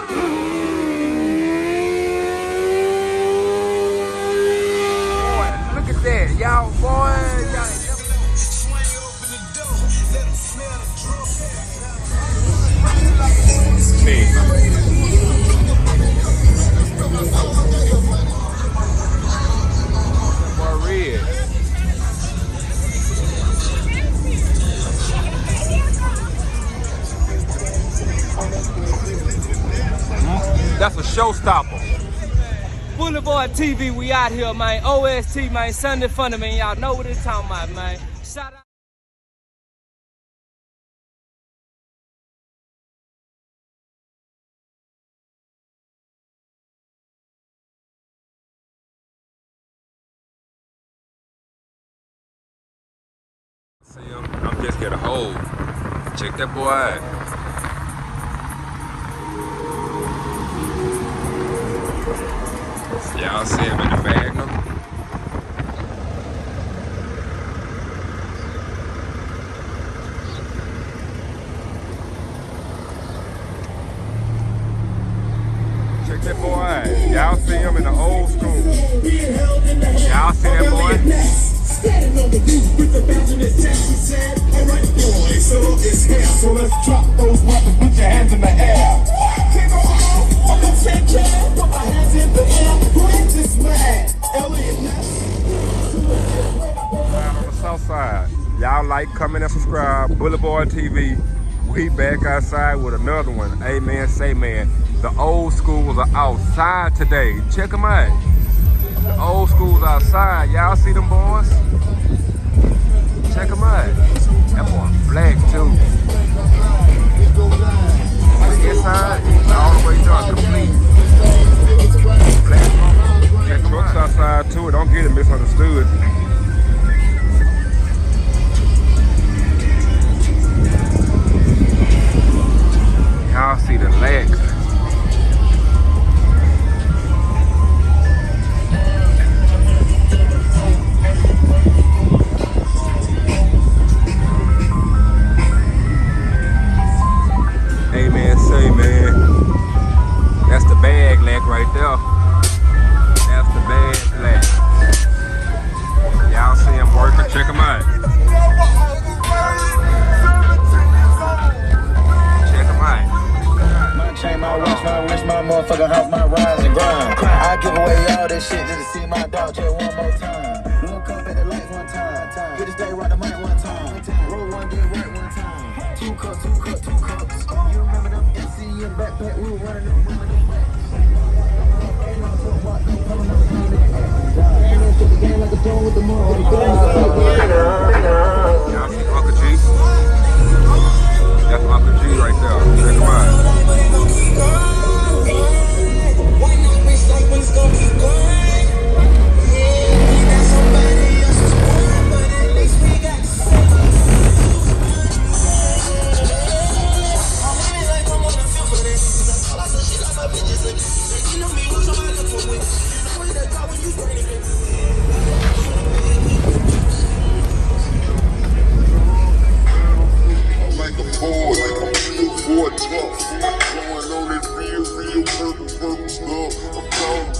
Look at that, y'all, boy. Y'all red. That's a showstopper. Boulevard TV, we out here, man. OST, man. Sunday Funday, man. Y'all know what it's talking about, man. Shout out. See him? I'm just getting a hold. Check that boy out. Y'all see him in the bag now? Check that boy out. Y'all see him in the old school. Y'all see that boy? Standing on the roof with the badge in his chest, he said, alright boys, so it's here. So let's drop those weapons, put your hands in the air. Kick them off, I'm gonna take care. Put my hands in the air, who is this man? Elliot Ness. On the south side. Y'all like, comment, and subscribe. Boulevard TV. We back outside with another one. Amen, say man. The old schools are outside today. Check them out. The old schools outside. Y'all see them boys? Check them out. That boy black too. Inside, all the way down, complete. Black. That truck's outside too. Don't get it misunderstood. Y'all see the legs. Amen, say man. That's the bag leg right there. That's the bag leg. Y'all see him working, check him out. Check him out. My chain, my watch, my wrist, my motherfucking house, my rise and grind. I give away all this shit just to see my dog just one more time. Look up at the lights one time. Get this day right the mic one time. Roll one, get right one time. Two cups. You remember them MC and backpack, we were running them women in back. Y'all see Uncle G? That's Uncle G right there. Check him out.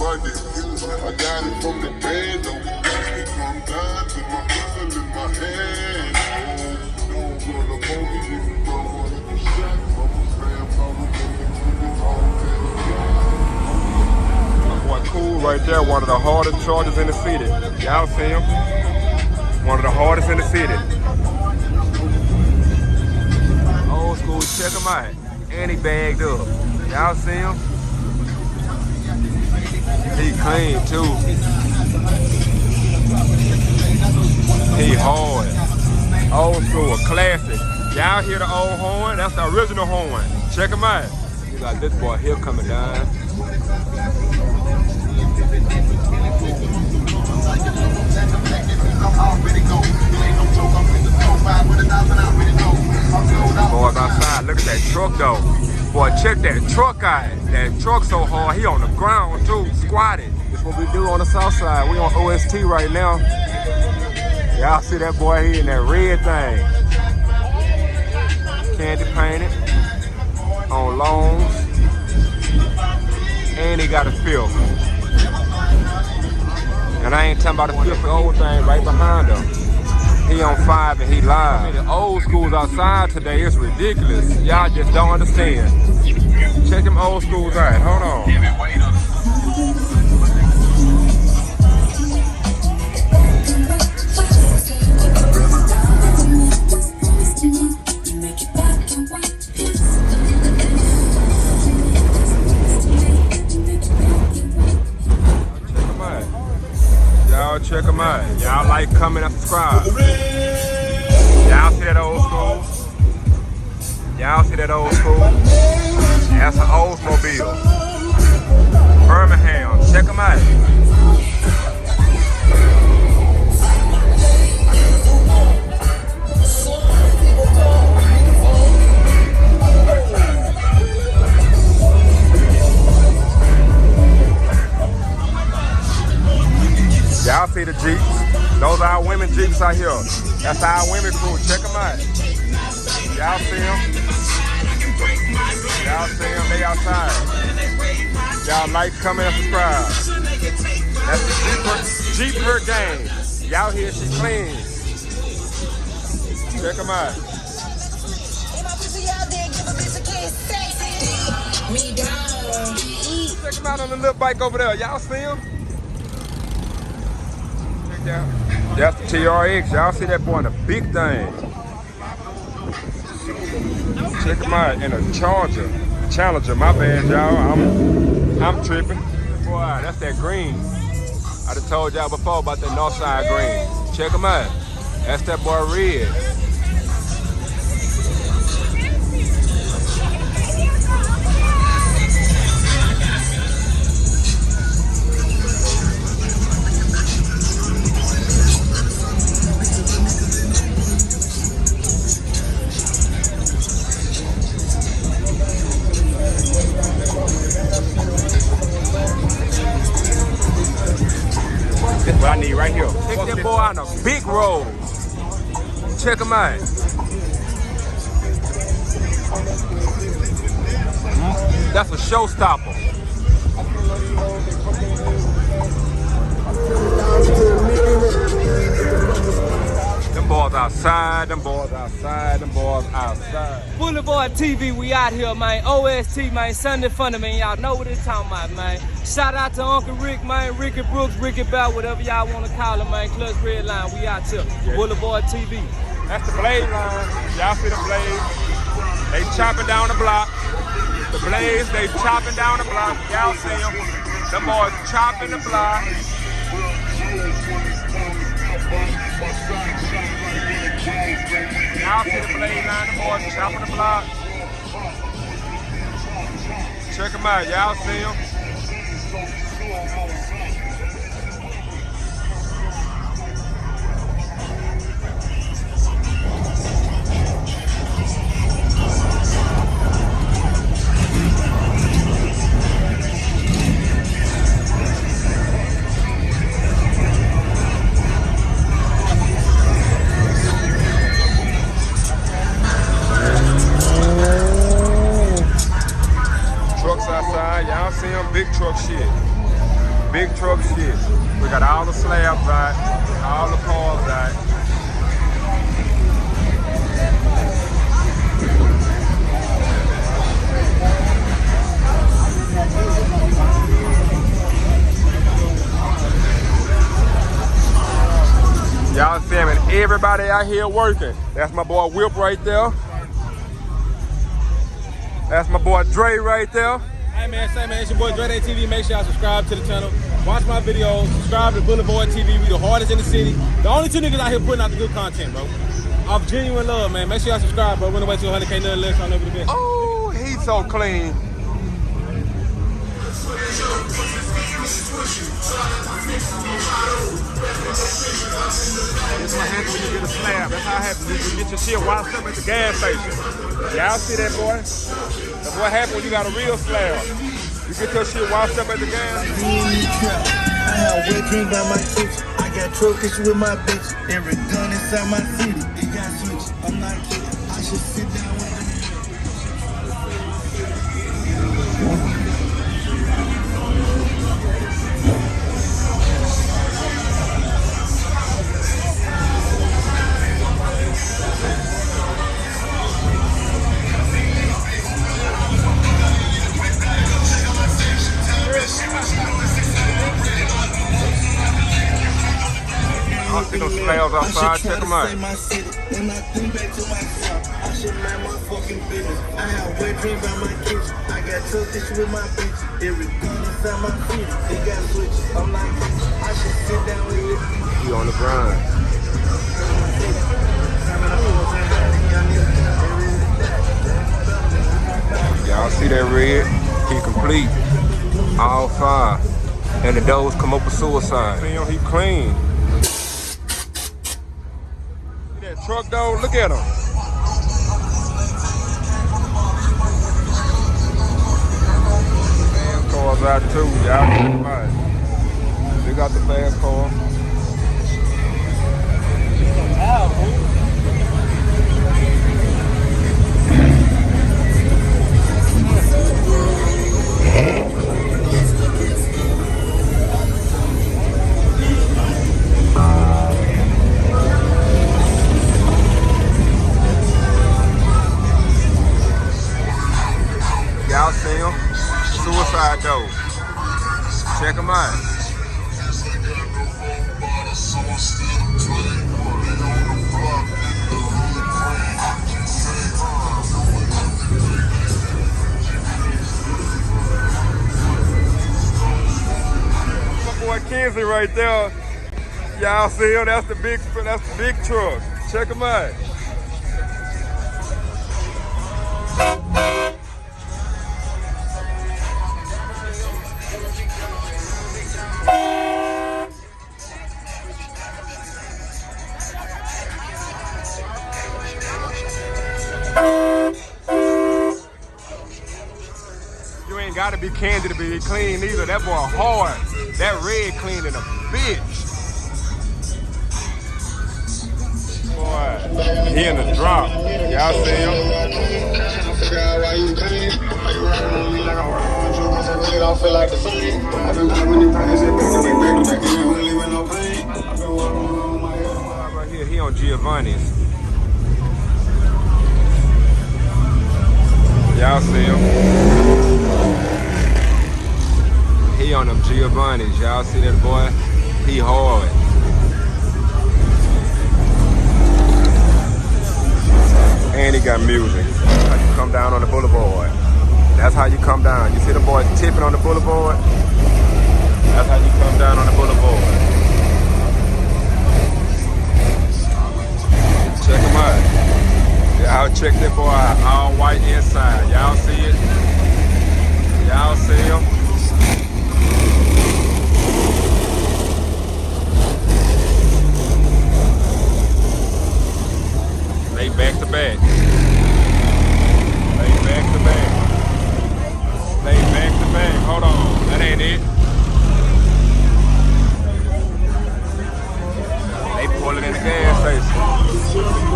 I got it from the band, though. From God to my gun in my hand. Don't run up on me if you don't want to be shot. Boy, cool right there. One of the hardest charges in the city. Y'all see him? One of the hardest in the city. Old school, check him out. And he bagged up. Y'all see him? He clean too. He hard. Old school, a classic. Y'all hear the old horn? That's the original horn. Check him out. You got this boy here coming down. Boys outside, look at that truck though. Boy, check that truck out. That truck so hard, he on the ground too, squatted. That's what we do on the south side. We on OST right now. Y'all see that boy here in that red thing. Candy painted on lawns. got a fifth. And I ain't talking about the fifth, the old thing right behind him. He on 5 and he live. I mean, the old schools outside today is ridiculous. Y'all just don't understand. Check them old schools out. Hold on. Check them out. Y'all like, comment, and subscribe. Y'all see that old school? Y'all see that old school? That's an Oldsmobile. Birmingham. Check them out. Y'all see the Jeeps? Those are our women Jeeps out here. That's our women crew. Check them out. Y'all see them? Y'all see them? They outside. Y'all like, comment, and subscribe. That's the Jeeper gang. Y'all hear she clean. Check them out. Check them out on the little bike over there. Y'all see them? That's the TRX. Y'all see that boy in a big thing. Check him out in a Challenger. My bad, y'all. I'm tripping. Boy, that's that green. I done told y'all before about that north side green. Check him out. That's that boy red. What I need right here. Take that boy on a big road. Check him out. That's a showstopper. Them boys outside, them boys outside, them boys outside. Boulevard TV, we out here, man. OST, man. Sunday Funday, man. Y'all know what it's talking about, man. Shout out to Uncle Rick, man. Ricky Brooks, Ricky Bell, whatever y'all want to call him, man. Clutch Red Line, we out here. Yeah. Boulevard TV. That's the blade line. Y'all see the blade? They chopping down the block. The blades, they chopping down the block. Y'all see them? Them boys chopping the block. Y'all see the blade line, the boys chopping the block. Check them out, y'all see them? Y'all see them? Big truck shit. Big truck shit. We got all the slabs out, all the cars out. Y'all see him and everybody out here working. That's my boy Whip right there. That's my boy Dre right there. Hey man, say man, it's your boy BlvdTv. Make sure y'all subscribe to the channel. Watch my videos. Subscribe to Boulevard TV. We the hardest in the city. The only two niggas out here putting out the good content, bro. Off genuine love, man. Make sure y'all subscribe, bro. We're gonna wait till 100K nothing less on over the best. Oh, he's so clean. This what happens when you get a slab. That's how it happens. You get your shit washed up at the gas station. Y'all see that, boy? That's what happens when you got a real slab. You get your shit washed up at the gas station. I have wet drink by my kitchen. I got trophies with my bitch. Every gun inside my city. It got switched. I'm not kidding. I should sit down with them. Slabs outside. Check them out. When I think back to myself, I should mind my fucking business. I have wet dreams on my kitchen. I got tough this with my bitch. Every gun inside my feet, they got switches. I'm like, I should sit down with you. He on the grind. Y'all see that red? He complete. All 5. And the doors come up with suicide. See him, he clean. See that truck though? Look at him. Fast cars out too, y'all. They got the fast car. Y'all see him? Suicide door. Check him out. My boy Kenzie right there. Y'all see him? That's the big truck. Check him out. You ain't gotta be candy to be clean either. That boy hard. That red clean in a bitch. Boy, he in the drop. Y'all see him? Right here, he on Giovanni's. Y'all see him? He on them Giovanni's. Y'all see that boy? He hard. And he got music. That's how you come down on the boulevard. That's how you come down. You see the boys tipping on the boulevard? That's how you come down on the boulevard. Check him out. Y'all check that boy out. All white inside. Y'all see it? Y'all see him? They back to back. They back to back. They back to back. Hold on. That ain't it. They pulling in the gas station.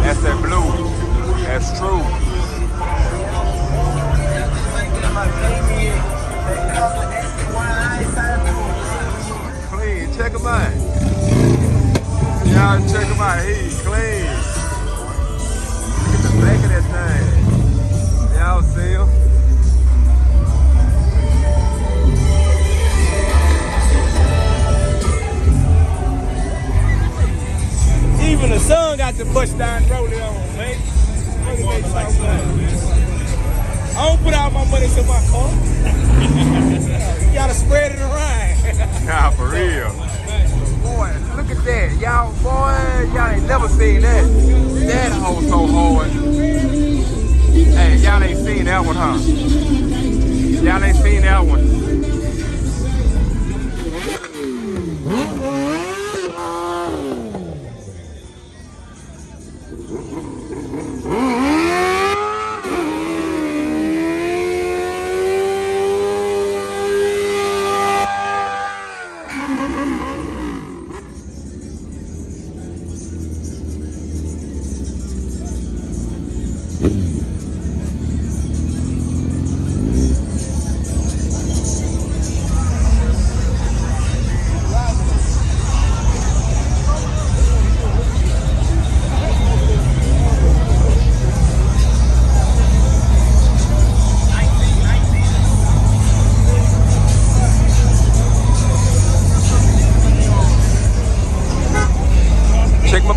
That's that blue. That's true. Clean. Check him out. Y'all check him out. He's clean. Back of that thing. Y'all see him? Even the sun got the bust down rolling on, man. I don't put out my money to my car. You gotta spread it around. Nah, for real. Boy, look at that. Y'all, boy, y'all ain't never seen that. That hoe so hard. Hey, y'all ain't seen that one, huh? Y'all ain't seen that one.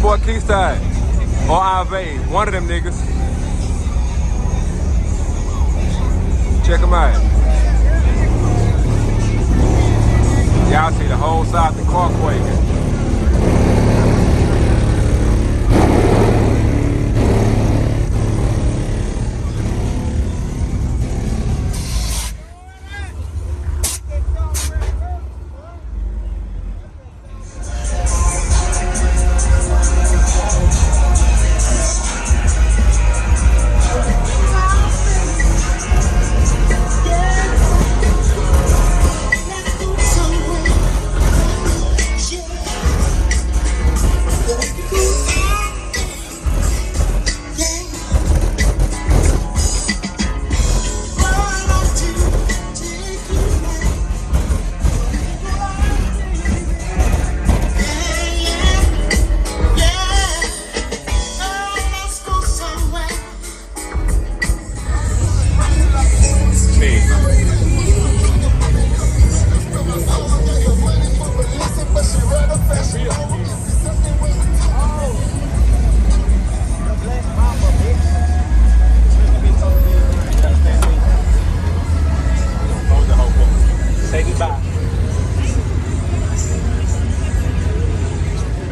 boy Keyside or Ave, one of them niggas. Check them out. Y'all see the whole side of the car quaking.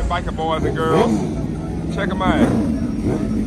Biker boys and girls, check them out.